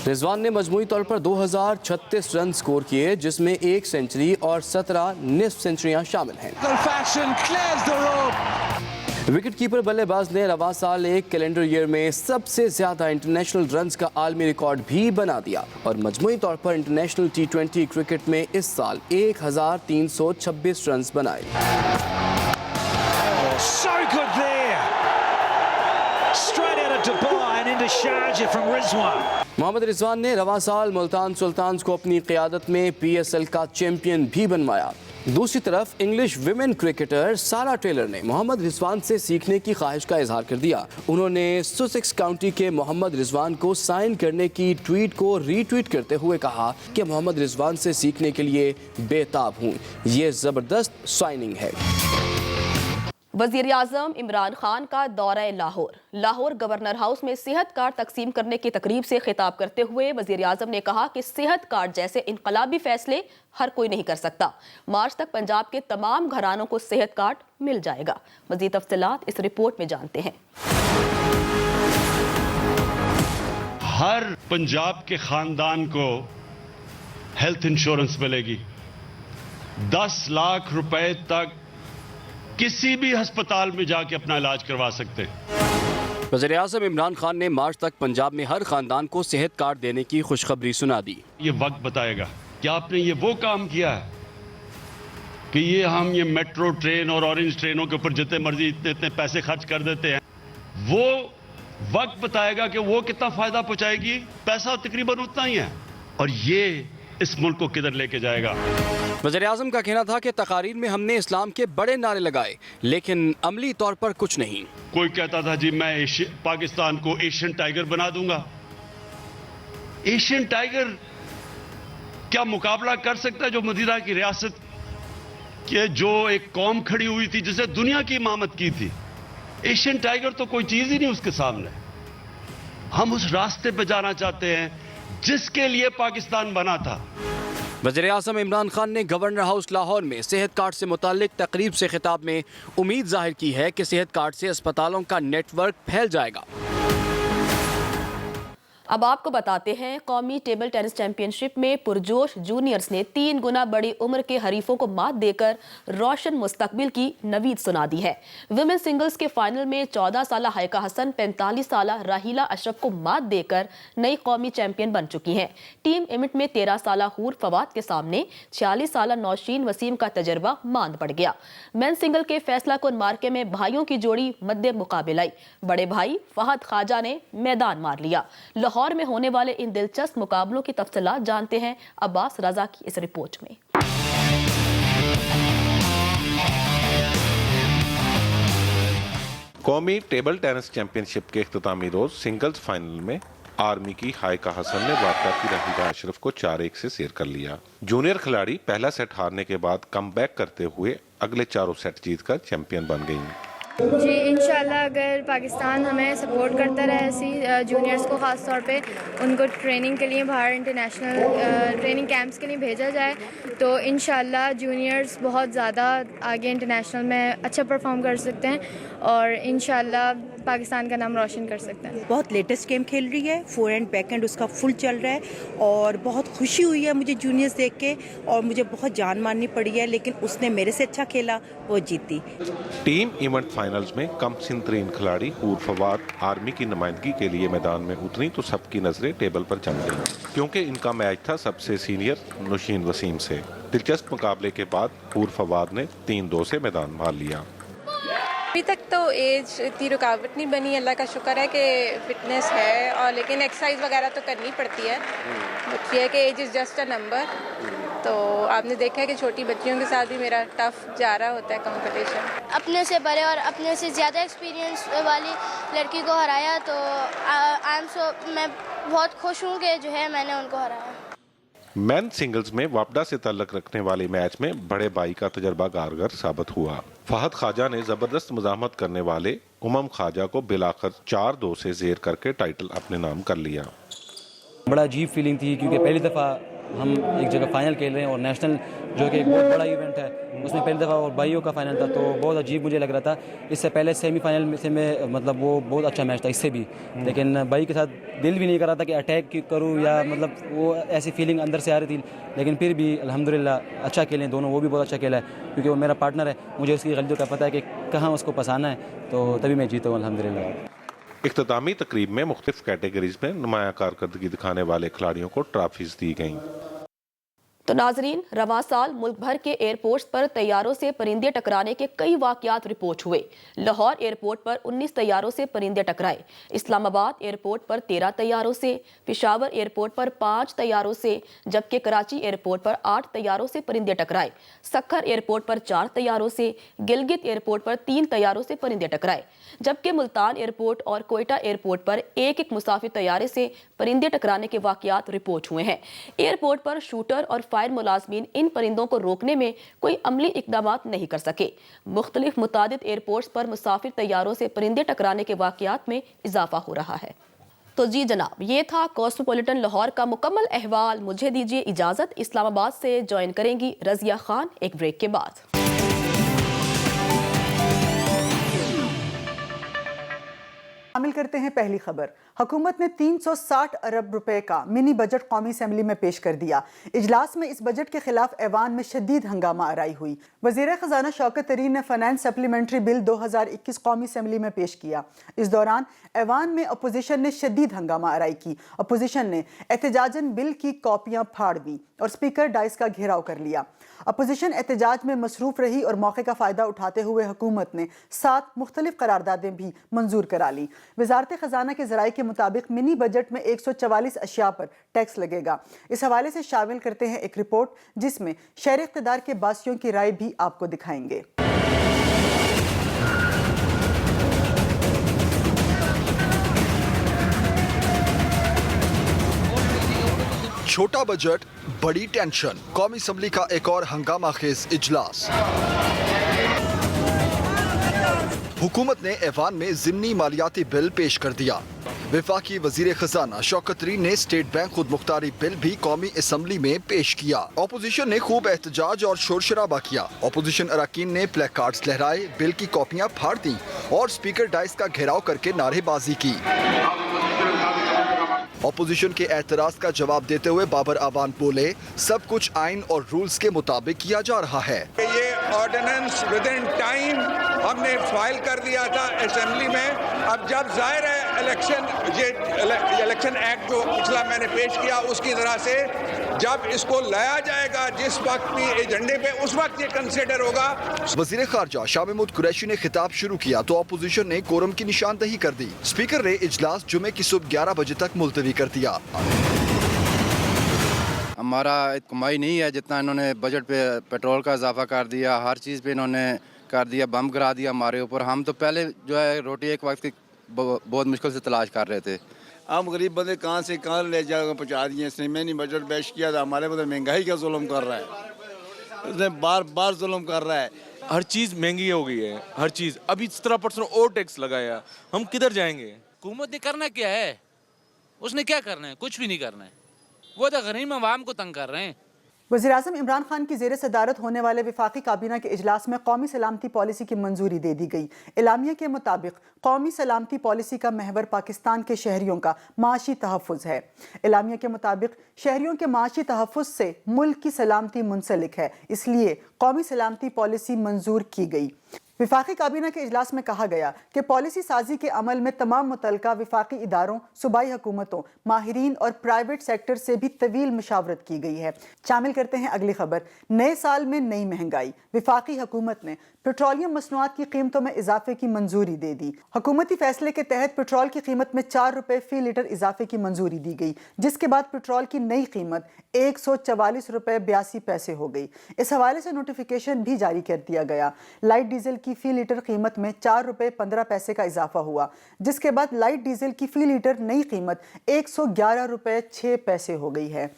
رضوان نے مجموعی طور پر 2036 رن سکور کیے، جس میں 1 سنچری اور 17 نصف سنچریاں شامل ہیں۔ وکٹ کیپر بلے باز نے رواں سال ایک کیلنڈر ایئر میں سب سے زیادہ انٹرنیشنل رنز کا عالمی ریکارڈ بھی بنا دیا اور مجموعی طور پر انٹرنیشنل T20 کرکٹ میں اس سال 1326 رنز بنائے۔ محمد رضوان نے رواں سال ملتان سلطانز کو اپنی قیادت میں PSL کا چیمپئن بھی بنوایا۔ دوسری طرف انگلش ویمن کرکٹر سارا ٹیلر نے محمد رضوان سے سیکھنے کی خواہش کا اظہار کر دیا۔ انہوں نے سسیکس کاؤنٹی کے محمد رضوان کو سائن کرنے کی ٹویٹ کو ری ٹویٹ کرتے ہوئے کہا کہ محمد رضوان سے سیکھنے کے لیے بے تاب ہوں، یہ زبردست سائننگ ہے۔ وزیر اعظم عمران خان کا دورہ لاہور گورنر ہاؤس میں صحت کارڈ تقسیم کرنے کی تقریب سے خطاب کرتے ہوئے وزیر اعظم نے کہا کہ صحت کارڈ جیسے انقلابی فیصلے ہر کوئی نہیں کر سکتا۔ مارچ تک پنجاب کے تمام گھرانوں کو صحت کارڈ مل جائے گا۔ مزید تفصیلات اس رپورٹ میں جانتے ہیں۔ ہر پنجاب کے خاندان کو ہیلتھ انشورنس ملے گی۔ 10 لاکھ روپے تک کسی بھی ہسپتال میں جا کے اپنا علاج کروا سکتے ہیں۔ وزیر اعظم عمران خان نے مارچ تک پنجاب میں ہر خاندان کو صحت کارڈ دینے کی خوشخبری سنا دی۔ یہ وقت بتائے گا کہ آپ نے یہ وہ کام کیا ہے کہ یہ میٹرو ٹرین اور اورنج ٹرینوں کے اوپر جتنے مرضی اتنے پیسے خرچ کر دیتے ہیں، وہ وقت بتائے گا کہ وہ کتنا فائدہ پہنچائے گی۔ پیسہ تقریباً اتنا ہی ہے اور یہ اس ملک کو کدھر لے کے جائے گا۔ وزیر اعظم کا کہنا تھا کہ تقاریر میں ہم نے اسلام کے بڑے نعرے لگائے لیکن عملی طور پر کچھ نہیں۔ کوئی کہتا تھا جی میں پاکستان کو ایشین ٹائیگر بنا دوں گا۔ ایشین ٹائیگر کیا مقابلہ کر سکتا ہے جو مدینہ کی ریاست کے جو ایک قوم کھڑی ہوئی تھی جسے دنیا کی امامت کی تھی؟ ایشین ٹائیگر تو کوئی چیز ہی نہیں اس کے سامنے۔ ہم اس راستے پہ جانا چاہتے ہیں جس کے لیے پاکستان بنا تھا۔ وزیر اعظم عمران خان نے گورنر ہاؤس لاہور میں صحت کارڈ سے متعلق تقریب سے خطاب میں امید ظاہر کی ہے کہ صحت کارڈ سے اسپتالوں کا نیٹ ورک پھیل جائے گا۔ अब आपको बताते हैं, कौमी टेबल टेनिस चैंपियनशिप में पुरजोश जूनियर्स ने 3 गुना बड़ी उम्र के हरीफों को मात देकर रोशन मुस्तकबिल की नवीद सुना दी है। विमेन सिंगल्स के फाइनल में 14 साला हायका हसन 45 साला राहिला अशरफ को मात देकर नई कौमी चैंपियन बन चुकी हैं। टीम इवेंट में 13 साला हूर फवाद के सामने 46 साला नौशीन वसीम का तजर्बा मांद पड़ गया। मेन सिंगल के फैसला कुन मार्के में भाइयों की जोड़ी मध्य मुकाबले आई। बड़े भाई फहद ख्वाजा ने मैदान मार लिया। लाहौर में होने वाले इन दिलचस्प मुकाबलों की तफसीलात जानते हैं अब्बास रजा की इस रिपोर्ट में। कौमी टेबल टेनिस चैंपियनशिप के इख्तितामी रोज सिंगल्स फाइनल में आर्मी की हायका हसन ने वाक़ा की राहिला अशरफ को 4-1 से शेर कर लिया। जूनियर खिलाड़ी पहला सेट हारने के बाद कमबैक करते हुए अगले चारों सेट जीतकर चैंपियन बन गईं। जी इंशाल्लाह अगर पाकिस्तान हमें सपोर्ट करता रहे ऐसी जूनियर्स को ख़ास तौर पे उनको ट्रेनिंग के लिए बाहर इंटरनेशनल ट्रेनिंग कैंप्स के लिए भेजा जाए तो इंशाल्लाह जूनियर्स बहुत ज़्यादा आगे इंटरनेशनल में अच्छा परफॉर्म कर सकते हैं और इंशाल्लाह पाकिस्तान का नाम रोशन कर सकते हैं। बहुत लेटेस्ट गेम खेल रही है, फोर एंड बैक एंड उसका फुल चल रहा है और बहुत खुशी हुई है मुझे जूनियर्स देख के और मुझे बहुत जान मारनी पड़ी है, लेकिन उसने मेरे से अच्छा खेला, वो जीती। टीम इवेंट फाइनल्स में कम सिन तरीन खिलाड़ी हूर फवाद आर्मी की नुमाइंदगी के लिए मैदान में उतरी तो सबकी नजरें टेबल पर जम गई क्योंकि इनका मैच था सबसे सीनियर नौशीन वसीम से। दिलचस्प मुकाबले के बाद हूर फवाद ने 3-2 से मैदान मार लिया। अभी तक तो एज इतनी रुकावट नहीं बनी, अल्लाह का शुक्र है कि फिटनेस है और लेकिन एक्सरसाइज वगैरह तो करनी पड़ती है। बट ये है कि age is just a number. तो आपने देखा है कि छोटी बच्चियों के साथ भी मेरा टफ जा रहा होता है कंपटीशन। अपने से बड़े और अपने से ज़्यादा एक्सपीरियंस वाली लड़की को हराया तो मैं बहुत खुश हूँ कि जो है मैंने उनको हराया। मैन सिंगल्स में वापडा से ताल्लुक रखने वाले मैच में बड़े भाई का तजर्बा कारगर साबित हुआ। फहद ख्वाजा ने जबरदस्त मुजाहमत करने वाले उमम ख्वाजा को बिलाखिर 4-2 से जेर करके टाइटल अपने नाम कर लिया। बड़ा अजीब फीलिंग थी क्योंकि पहली दफ़ा हम एक जगह फाइनल खेल रहे हैं और नेशनल जो कि एक बहुत बड़ा इवेंट है उसमें पहली दफ़ा और भाइयों का फाइनल था तो बहुत अजीब मुझे लग रहा था। इससे पहले सेमीफाइनल में से मैं मतलब वो बहुत अच्छा मैच था इससे भी, लेकिन भाई के साथ दिल भी नहीं कर रहा था कि अटैक करूँ या मतलब वो ऐसी फीलिंग अंदर से आ रही थी, लेकिन फिर भी अल्हम्दुलिल्लाह अच्छा खेले दोनों। वो भी बहुत अच्छा खेला है क्योंकि वो मेरा पार्टनर है, मुझे उसकी गलतियों का पता है कि कहाँ उसको पसाना है, तो तभी मैं जीता हूँ अल्हम्दुलिल्लाह। इख्तितामी तकरीब में मुख्तलिफ कैटेगरीज में नुमाया कारकर्दगी दिखाने वाले खिलाड़ियों को ट्रॉफीज दी गईं। तो नाजरीन, रवां साल मुल्क भर के एयरपोर्ट्स पर तैयारों से परिंदे टकराने के कई वाकयात रिपोर्ट हुए। लाहौर एयरपोर्ट पर 19 तैयारों से परिंदे टकराए, इस्लामाबाद एयरपोर्ट पर 13 तैयारों से, पेशावर एयरपोर्ट पर 5 तैयारों से, जबकि कराची एयरपोर्ट पर 8 तैयारों से परिंदे टकराए। सक्खर एयरपोर्ट पर 4 तैयारों से, गिलगित एयरपोर्ट पर 3 तैयारों से परिंदे टकराए, जबकि मुल्तान एयरपोर्ट और कोयटा एयरपोर्ट पर एक मुसाफिर तैयारे से परिंदे टकराने के वाकयात रिपोर्ट हुए हैं। एयरपोर्ट पर शूटर और फायर मुलाजमीन इन परिंदों को रोकने में कोई अमली इकदामात नहीं कर सके। मुख्तलिफ मुतादिद एयरपोर्ट्स पर मुसाफिर तैयारों से परिंदे टकराने के वाकयात में इजाफा हो रहा है। तो जी जनाब, ये था कॉस्मोपॉलिटन लाहौर का मुकम्मल अहवाल। मुझे दीजिए इजाज़त। इस्लामाबाद से ज्वाइन करेंगी रज़िया खान एक ब्रेक के बाद। शामिल करते हैं पहली खबर। हुकूमत ने 360 अरब रुपए का मिनी बजट कौमी असेंबली में पेश कर दिया। इजलास में इस बजट के खिलाफ ऐवान में शदीद हंगामा आराई हुई। वज़ीर ख़ज़ाना शौकत तरीन ने फाइनेंस सप्लीमेंट्री बिल 2021 कौमी असेंबली में पेश किया। इस दौरान ऐवान में अपोजिशन ने शदीद हंगामा आराई की। अपोजिशन ने एहतजाजन बिल की कॉपियाँ फाड़ दी और स्पीकर डाइस का घेराव कर लिया। अपोजिशन एहतजाज में मसरूफ़ रही और मौके का फ़ायदा उठाते हुए हुकूमत ने 7 मुख्तलिफ करारदादें भी मंजूर करा ली। वज़ारत ख़ज़ाना के ज़राए के मुताबिक मिनी बजट में 144 अशिया पर टैक्स लगेगा। इस हवाले से शामिल करते हैं एक रिपोर्ट जिसमें शहर इक़्तिदार के बासियों की राय भी आपको दिखाएंगे। छोटा बजट, बड़ी टेंशन। कौमी असेंबली का एक और हंगामा खेज इजलास। हुकूमत ने ऐवान में ज़िमनी मालियाती बिल पेश कर दिया। वफाकी वजीर खजाना शौकत तरीन ने स्टेट बैंक खुद मुख्तारी बिल भी कौमी असेंबली में पेश किया। अपोजिशन ने खूब एहतजाज और शोर शराबा किया। अपोजिशन अरकान ने प्ले कार्ड्स लहराए, बिल की कॉपियां फाड़ दी और स्पीकर डाइस का घेराव करके नारेबाजी की। अपोजिशन के एतराज का जवाब देते हुए बाबर आवान बोले, सब कुछ आइन और रूल्स के मुताबिक किया जा रहा है। ये ऑर्डिनेंस विद इन टाइम हमने फाइल कर दिया था असेंबली में। अब जब जाहिर है इलेक्शन एक्ट जो पिछला मैंने पेश किया उसकी तरह से जब इसको लाया जाएगा जिस वक्त भी एजेंडे पे, उस वक्त ये कंसिडर होगा। वजीर खारजा शाह महमूद कुरैशी ने खिताब शुरू किया तो अपोजिशन ने कोरम की निशानदही कर दी। स्पीकर ने इजलास जुमे की सुबह 11 बजे तक मुलतवी कर दिया। हमारा कमाई नहीं है जितना इन्होंने बजट पे पेट्रोल का इजाफा कर दिया, हर चीज़ पे इन्होंने कर दिया, बम गिरा दिया हमारे ऊपर। हम तो पहले जो है रोटी एक वक्त की बहुत मुश्किल से तलाश कर रहे थे। हम गरीब बंदे कहाँ से कहाँ ले जाकर पहुँचा दिए। इसने मैंने बजट पेश किया था, हमारे पर महंगाई का जुल्म कर रहा है, उसने बार बार जुल्म कर रहा है। हर चीज़ महंगी हो गई है, हर चीज़। अभी 17% और टैक्स लगाया, हम किधर जाएंगे? हुकूमत ने करना क्या है? उसने क्या करना है? कुछ भी नहीं करना है। वो तो गरीब अवाम को तंग कर रहे हैं। वज़ीर-ए-आज़म इमरान खान की ज़ेर सदारत होने वाले वफाकी काबीना के इजलास में कौमी सलामती पॉलिसी की मंजूरी दे दी गई। एलामिया के मुताबिक कौमी सलामती पॉलिसी का महवर पाकिस्तान के शहरियों का माशी तहफ़्फ़ुज़ है। एलामिया के मुताबिक शहरियों के माशी तहफ़्फ़ुज़ से मुल्क की सलामती मुंसलिक है, इसलिए कौमी सलामती पॉलिसी मंजूर की गई। वफाकी काबीना के इजलास में कहा गया कि पॉलिसी साजी के अमल में तमाम मुतलका वफाकी इदारों, सूबाई हुकूमतों, माहिरीन और प्राइवेट सेक्टर से भी तवील मुशावरत की गई है। शामिल करते हैं अगली खबर। नए साल में नई महंगाई। वफाकी हुकूमत ने पेट्रोलियम मसनूआत की कीमतों में इजाफे की मंजूरी दे दी। हुकूमती फैसले के तहत पेट्रोल की कीमत में 4 रुपये फी लीटर इजाफे की मंजूरी दी गई, जिसके बाद पेट्रोल की नई कीमत 144 रुपये 82 पैसे हो गई। इस हवाले से नोटिफिकेशन भी जारी कर दिया गया। लाइट डीजल की फी लीटर कीमत में 4 रुपये 15 पैसे का इजाफा हुआ, जिसके बाद लाइट डीजल की फी लीटर नई कीमत 111 रुपये 6 पैसे हो गई है।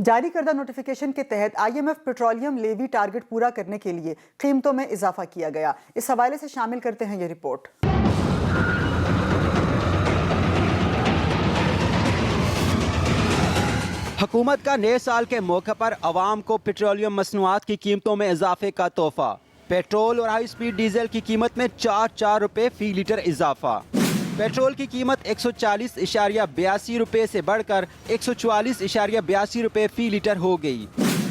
जारी करदा नोटिफिकेशन के तहत IMF पेट्रोलियम लेवी टारगेट पूरा करने के लिए कीमतों में इजाफा किया गया। इस हवाले से शामिल करते हैं ये रिपोर्ट। हुकूमत का नए साल के मौके पर आवाम को पेट्रोलियम मसनूआत की कीमतों में इजाफे का तोहफा। पेट्रोल और हाई स्पीड डीजल की कीमत में 4 रुपये फी लीटर इजाफा। पेट्रोल की कीमत 140.82 रुपये से बढ़कर 144.82 रुपये फी लीटर हो गई,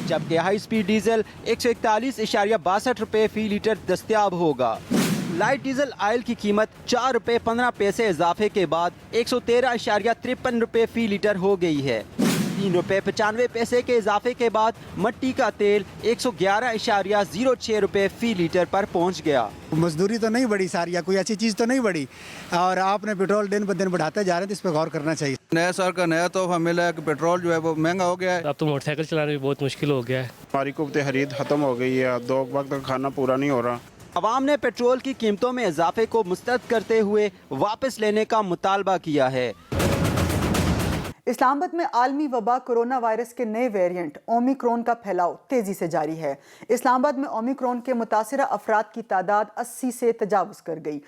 जबकि हाई स्पीड डीजल 141.62 रुपये फी लीटर दस्तयाब होगा। लाइट डीजल आयल की कीमत 4 रुपये 15 पैसे इजाफे के बाद 113.53 रुपये फी लीटर हो गई है। 3 रुपये 95 पैसे के इजाफे के बाद मट्टी का तेल 111.06 रुपये फी लीटर पर पहुंच गया। मजदूरी तो नहीं बढ़ी सारी, या कोई अच्छी चीज़ तो नहीं बढ़ी, और आपने पेट्रोल दिन ब दिन बढ़ाते जा रहे हैं, तो इस पर गौर करना चाहिए। नया साल का नया तोहफा मिला है कि पेट्रोल जो है वो महंगा हो गया है। अब तो मोटरसाइकिल चलाना भी बहुत मुश्किल हो गया है। हमारी कुव्वत खरीद खत्म हो गई है, 2 वक्त का खाना पूरा नहीं हो रहा। अवाम ने पेट्रोल की कीमतों में इजाफे को मुस्तरद करते हुए वापस लेने का मुतालबा किया है। इस्लामाबाद में आलमी वबा कोरोना वायरस के नए वेरिएंट ओमिक्रॉन का फैलाव तेजी से जारी है। इस्लामाबाद में ओमिक्रॉन के मुतासिरा अफराद की तादाद 80 से तजावुज कर गई।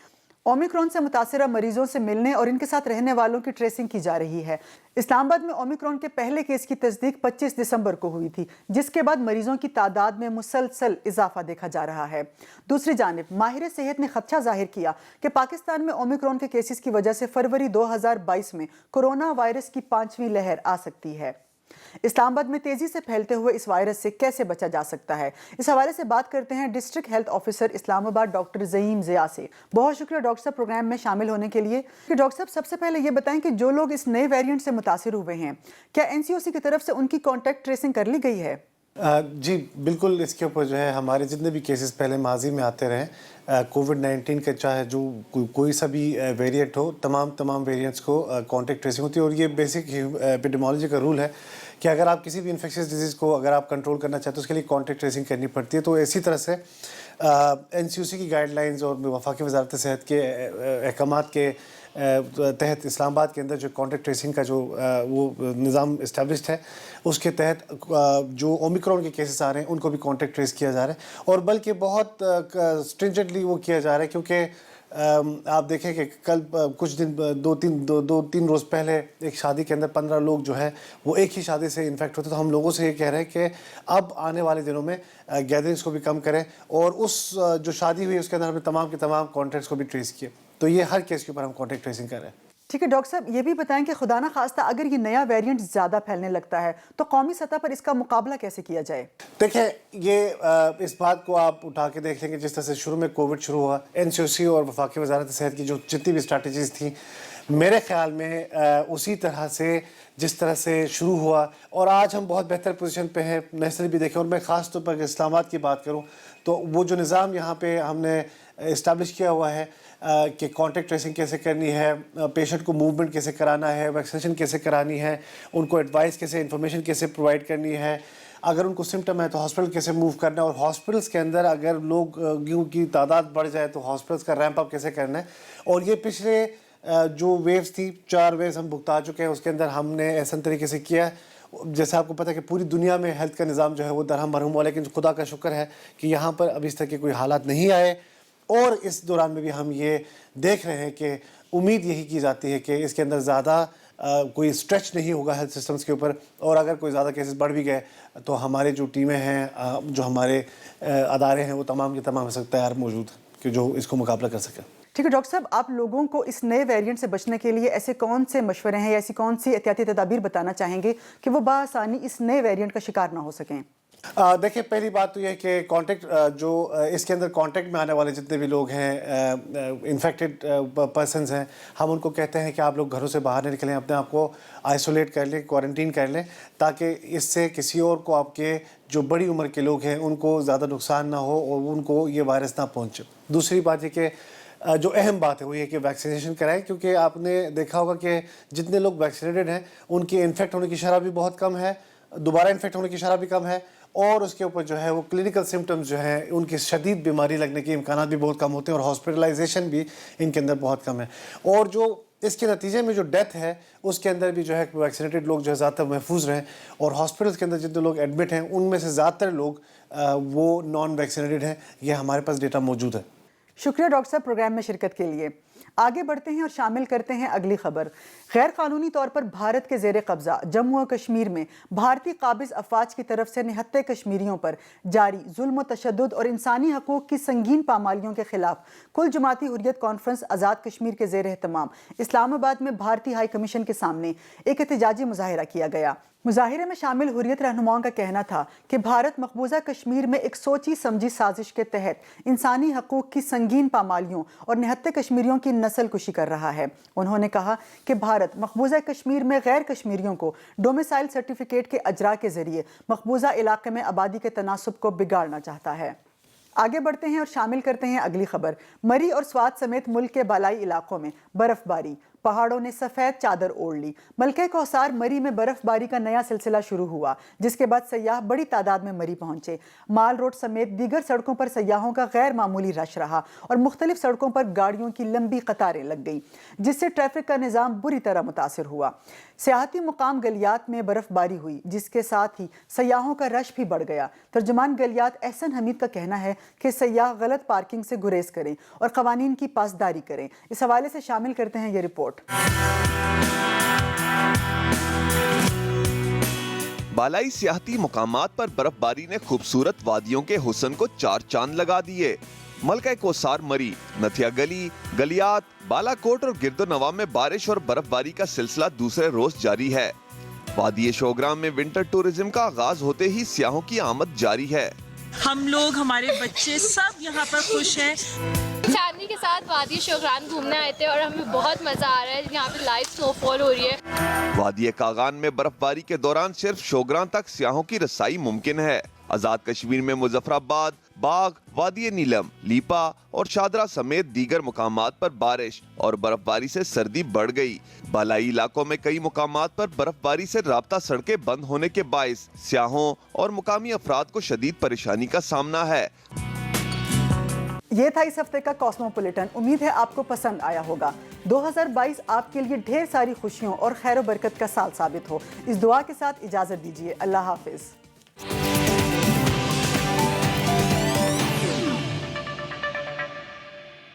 ओमिक्रॉन से मुतासिरा मरीजों से मिलने और इनके साथ रहने वालों की ट्रेसिंग की जा रही है। इस्लामाबाद में ओमिक्रॉन के पहले केस की तस्दीक 25 दिसंबर को हुई थी, जिसके बाद मरीजों की तादाद में मुसलसल इजाफा देखा जा रहा है। दूसरी जानिब माहिर सेहत ने खदशा जाहिर किया कि पाकिस्तान में ओमिक्रॉन के केसेस की वजह से फरवरी 2022 में कोरोना वायरस की 5वीं लहर आ सकती है। इस्लामाबाद में तेजी से फैलते हुए इस वायरस से कैसे बचा जा सकता है, इस हवाले से बात करते हैं district health officer Islamabad doctor Zaheem Zia से। बहुत शुक्रिया डॉक्टर साहब प्रोग्राम में शामिल होने के लिए। कि डॉक्टर साहब सबसे पहले ये बताएं कि जो लोग इस नए वेरिएंट से मुतासिर हुए हैं, क्या NCOC की तरफ से उनकी कॉन्टैक्ट ट्रेसिंग कर ली गई है? जी बिल्कुल, इसके ऊपर जो है हमारे जितने भी केसेस पहले माजी में आते रहे कोविड-19 के, चाहे जो कोई सा भी वेरिएंट हो, तमाम वेरिएंट्स को कॉन्टैक्ट ट्रेसिंग होती है। और ये बेसिक एपिडेमोलॉजी का रूल है कि अगर आप किसी भी इन्फेक्शियस डिजीज़ को अगर आप कंट्रोल करना चाहते हो, उसके लिए कॉन्टैक्ट ट्रेसिंग करनी पड़ती है। तो इसी तरह से NCOC की गाइडलाइंस और वफाकी वजारत सेहत के अहकामात के तहत इस्लामाबाद के अंदर जो कॉन्टैक्ट ट्रेसिंग का जो वो निज़ाम इस्टेब्लिश्ड है, उसके तहत जो ओमिक्रॉन के केसेस आ रहे हैं उनको भी कॉन्टैक्ट ट्रेस किया जा रहा है, और बल्कि बहुत स्ट्रिंजेंटली वो किया जा रहा है। क्योंकि आप देखें कि कल कुछ दिन दो तीन रोज़ पहले एक शादी के अंदर 15 लोग जो है वो एक ही शादी से इन्फेक्ट होते। तो हम लोगों से ये कह रहे हैं कि अब आने वाले दिनों में गैदरिंग्स को भी कम करें, और उस जो शादी हुई उसके अंदर हमने तमाम के तमाम कॉन्टैक्ट्स को भी ट्रेस किए। तो ये हर केस के ऊपर हम कॉन्टैक्ट ट्रेसिंग कर रहे हैं। ٹھیک ہے ڈاکٹر صاحب، یہ بھی بتائیں کہ خدا نہ خواستہ اگر یہ نیا ویریئنٹ زیادہ پھیلنے لگتا ہے تو قومی سطح پر اس کا مقابلہ کیسے کیا جائے؟ دیکھیں، یہ اس بات کو آپ اٹھا کے دیکھ لیں کہ جس طرح سے شروع میں کووڈ شروع ہوا، NCOC اور وفاقی وزارت صحت کی جو جتنی بھی اسٹریٹجیز تھیں، میرے خیال میں اسی طرح سے جس طرح سے شروع ہوا، اور آج ہم بہت بہتر پوزیشن پہ ہیں نیشنل بھی دیکھیں. اور میں خاص طور پر اسلام آباد کی بات کروں تو وہ جو نظام یہاں پہ ہم نے اسٹیبلش کیا ہوا ہے کہ کانٹیکٹ ٹریسنگ کیسے کرنی ہے، پیشنٹ کو موومنٹ کیسے کرانا ہے، ویکسینیشن کیسے کرانی ہے، ان کو ایڈوائس کیسے، انفارمیشن کیسے پرووائڈ کرنی ہے، اگر ان کو سمٹم ہے تو ہاسپٹل کیسے موو کرنا ہے، اور ہاسپٹلس کے اندر اگر لوگوں کی تعداد بڑھ جائے تو ہاسپٹلس کا ریمپ اپ کیسے کرنا ہے. اور یہ پچھلے جو ویوز تھی، 4 ویوز ہم بھگتا چکے ہیں، اس کے اندر ہم نے ایسا طریقے سے کیا ہے جیسے آپ کو پتہ ہے کہ پوری دنیا میں ہیلتھ کا نظام جو ہے وہ درہم مرہم ہوا، لیکن خدا کا شکر ہے کہ یہاں پر ابھی اس طرح کے کوئی حالات نہیں آئے. اور اس دوران میں بھی ہم یہ دیکھ رہے ہیں کہ امید یہی کی جاتی ہے کہ اس کے اندر زیادہ کوئی اسٹریچ نہیں ہوگا ہیلتھ سسٹمز کے اوپر، اور اگر کوئی زیادہ کیسز بڑھ بھی گئے تو ہمارے جو ٹیمیں ہیں، جو ہمارے ادارے ہیں، وہ تمام کے تمام تیار موجود ہیں کہ جو اس کو مقابلہ کر سکیں. ٹھیک ہے ڈاکٹر صاحب، آپ لوگوں کو اس نئے ویریئنٹ سے بچنے کے لیے ایسے کون سے مشورے ہیں یا ایسی کون سی احتیاطی تدابیر بتانا چاہیں گے کہ وہ بآسانی اس نئے ویریئنٹ کا شکار نہ ہو سکیں؟ دیکھیں، پہلی بات تو یہ ہے کہ کانٹیکٹ جو اس کے اندر کانٹیکٹ میں آنے والے جتنے بھی لوگ ہیں، انفیکٹڈ پرسنز ہیں، ہم ان کو کہتے ہیں کہ آپ لوگ گھروں سے باہر نہ نکلیں، اپنے آپ کو آئسولیٹ کر لیں، کوارنٹین کر لیں، تاکہ اس سے کسی اور کو، آپ کے جو بڑی عمر کے لوگ ہیں، ان کو زیادہ نقصان نہ ہو اور ان کو یہ وائرس نہ پہنچے. دوسری بات یہ کہ جو اہم بات ہے وہ یہ کہ ویکسینیشن کرائیں، کیونکہ آپ نے دیکھا ہوگا کہ جتنے لوگ ویکسینیٹڈ ہیں ان کی انفیکٹ ہونے کی شرح بھی بہت کم ہے، دوبارہ انفیکٹ ہونے کی شرح بھی کم ہے، اور اس کے اوپر جو ہے وہ کلینکل سمٹمز جو ہیں، ان کی شدید بیماری لگنے کے امکانات بھی بہت کم ہوتے ہیں، اور ہاسپٹلائزیشن بھی ان کے اندر بہت کم ہے. اور جو اس کے نتیجے میں جو ڈیتھ ہے اس کے اندر بھی جو ہے ویکسینیٹڈ لوگ جو ہے زیادہ تر محفوظ رہیں، اور ہاسپٹلس کے اندر جتنے لوگ ایڈمٹ ہیں ان میں سے زیادہ تر لوگ وہ نان ویکسینیٹڈ ہیں. یہ ہمارے پاس ڈیٹا موجود ہے. شکریہ ڈاکٹر صاحب پروگرام میں شرکت کے لیے. آگے بڑھتے ہیں اور شامل کرتے ہیں اگلی خبر. غیر قانونی طور پر بھارت کے زیر قبضہ جموں و کشمیر میں بھارتی قابض افواج کی طرف سے نہتے کشمیریوں پر جاری ظلم و تشدد اور انسانی حقوق کی سنگین پامالیوں کے خلاف کل جماعتی حریت کانفرنس آزاد کشمیر کے زیر اہتمام اسلام آباد میں بھارتی ہائی کمیشن کے سامنے ایک احتجاجی مظاہرہ کیا گیا. مظاہرے میں شامل حریت رہنماؤں کا کہنا تھا کہ بھارت مقبوضہ کشمیر میں ایک سوچی سمجھی سازش کے تحت انسانی حقوق کی سنگین پامالیوں اور نہتے کشمیریوں کی نسل کشی کر رہا ہے. انہوں نے کہا کہ بھارت مقبوضہ کشمیر میں غیر کشمیریوں کو ڈومیسائل سرٹیفکیٹ کے اجرا کے ذریعے مقبوضہ علاقے میں آبادی کے تناسب کو بگاڑنا چاہتا ہے. آگے بڑھتے ہیں اور شامل کرتے ہیں اگلی خبر. مری اور سوات سمیت ملک کے بالائی علاقوں میں برف باری، پہاڑوں نے سفید چادر اوڑھ لی. ملکہ کوثر مری میں برف باری کا نیا سلسلہ شروع ہوا، جس کے بعد سیاح بڑی تعداد میں مری پہنچے. مال روڈ سمیت دیگر سڑکوں پر سیاحوں کا غیر معمولی رش رہا اور مختلف سڑکوں پر گاڑیوں کی لمبی قطاریں لگ گئیں، جس سے ٹریفک کا نظام بری طرح متاثر ہوا. سیاحتی مقام گلیات میں برف باری ہوئی، جس کے ساتھ ہی سیاحوں کا رش بھی بڑھ گیا. ترجمان گلیات احسن حمید کا کہنا ہے کہ سیاح غلط پارکنگ سے گریز کریں اور قوانین کی پاسداری کریں. اس حوالے سے شامل کرتے ہیں یہ رپورٹ. بالائی سیاحتی مقامات پر برف باری نے خوبصورت وادیوں کے حسن کو 4 چاند لگا دیے. ملکہ کوثر مری، نتھیا گلی، گلیات، بالا کوٹ اور گرد و نواح میں بارش اور برف باری کا سلسلہ دوسرے روز جاری ہے. وادی شوگرام میں ونٹر ٹورزم کا آغاز ہوتے ہی سیاحوں کی آمد جاری ہے. ہم لوگ، ہمارے بچے سب یہاں پر خوش ہیں. فیملی کے ساتھ وادی شوگرام گھومنے آئے تھے اور ہمیں بہت مزہ آ رہا ہے. یہاں پہ لائیو سنو فال ہو رہی ہے. وادی کاغان میں برف باری کے دوران صرف شوگرام تک سیاحوں کی رسائی ممکن ہے. آزاد کشمیر میں مظفر آباد، باغ، وادی نیلم، لیپا اور شادرہ سمیت دیگر مقامات پر بارش اور برف باری سے سردی بڑھ گئی. بالائی علاقوں میں کئی مقامات پر برف باری سے رابطہ سڑکیں بند ہونے کے باعث سیاحوں اور مقامی افراد کو شدید پریشانی کا سامنا ہے. یہ تھا اس ہفتے کا کاسموپولیٹن. امید ہے آپ کو پسند آیا ہوگا. 2022 آپ کے لیے ڈھیر ساری خوشیوں اور خیر و برکت کا سال ثابت ہو. اس دعا کے ساتھ اجازت دیجیے. اللہ حافظ.